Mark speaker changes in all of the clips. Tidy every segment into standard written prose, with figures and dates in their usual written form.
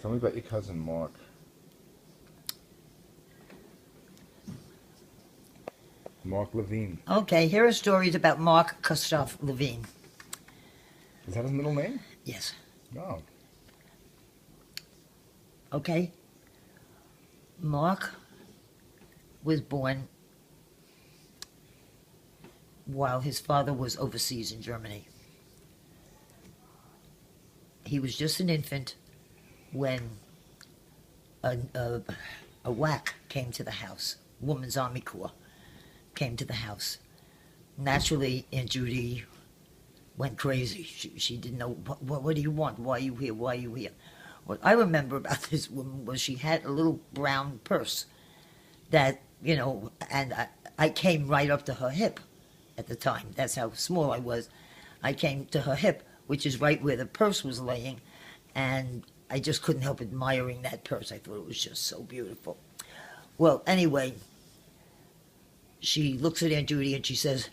Speaker 1: Tell me about your cousin Mark. Mark Levine.
Speaker 2: Okay, here are stories about Mark Levine.
Speaker 1: Is that his middle name?
Speaker 2: Yes.
Speaker 1: No.
Speaker 2: Okay. Mark was born while his father was overseas in Germany. He was just an infant when a WAC came to the house, Women's Army Corps came to the house. Naturally, Aunt Judy went crazy. She didn't know, what do you want? Why are you here? Why are you here? What I remember about this woman was she had a little brown purse that, and I came right up to her hip at the time. That's how small I was. I came to her hip, which is right where the purse was laying, and I just couldn't help admiring that purse. I thought it was just so beautiful. Well, anyway, she looks at Aunt Judy and she says,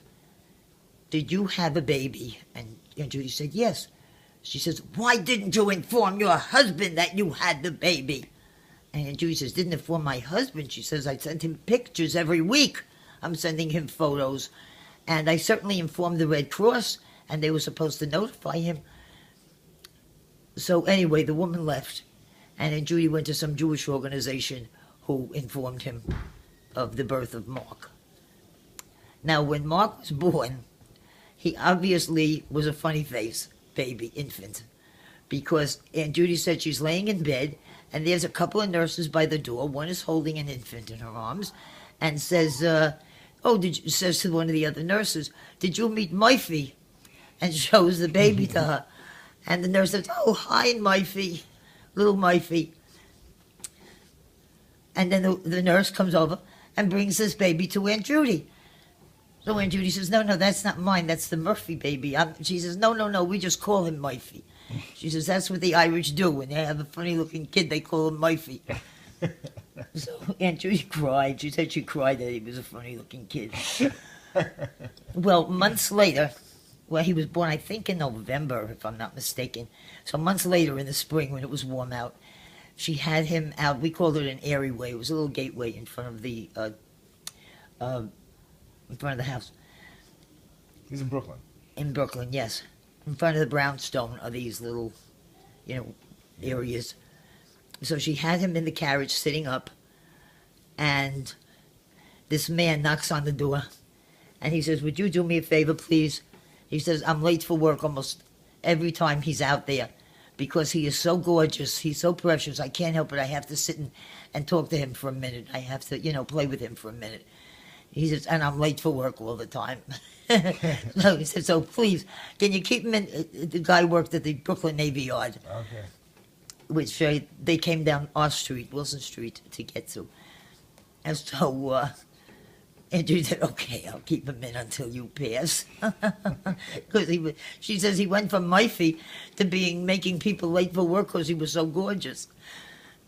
Speaker 2: "Did you have a baby?" And Aunt Judy said, "Yes." She says, "Why didn't you inform your husband that you had the baby?" And Aunt Judy says, "Didn't inform my husband." She says, "I sent him pictures every week. I'm sending him photos. And I certainly informed the Red Cross, and they were supposed to notify him." So anyway, the woman left, and Aunt Judy went to some Jewish organization who informed him of the birth of Mark. Now, when Mark was born, he obviously was a funny face baby, infant, because Aunt Judy said she's laying in bed, and there's a couple of nurses by the door. One is holding an infant in her arms, and says, says to one of the other nurses, "Did you meet Murphy?" And shows the baby to her. And the nurse says, "Oh, hi, Murphy, little Murphy." And then the nurse comes over and brings this baby to Aunt Judy. So Aunt Judy says, no, that's not mine. That's the Murphy baby." She says, no, we just call him Murphy. She says, "That's what the Irish do. When they have a funny-looking kid, they call him Murphy." So Aunt Judy cried. She said she cried that he was a funny-looking kid. Well, months later, he was born, I think, in November, if I'm not mistaken. So months later, in the spring, when it was warm out, she had him out. We called it an airway. It was a little gateway in front of the house.
Speaker 1: He's in Brooklyn.
Speaker 2: In Brooklyn, yes. In front of the brownstone are these little, areas. So she had him in the carriage sitting up, and this man knocks on the door, and he says, "Would you do me a favor, please?" He says, "I'm late for work almost every time he's out there because he is so gorgeous. He's so precious. I can't help it. I have to sit and talk to him for a minute. I have to, play with him for a minute." He says, "And I'm late for work all the time." So he said, "So please, can you keep him in?" The guy worked at the Brooklyn Navy Yard.
Speaker 1: Okay.
Speaker 2: Which they came down our street, Wilson Street, to get to. And so Andrew said, "Okay, I'll keep him in until you pass." Because she says he went from Murphy to making people late for work because he was so gorgeous.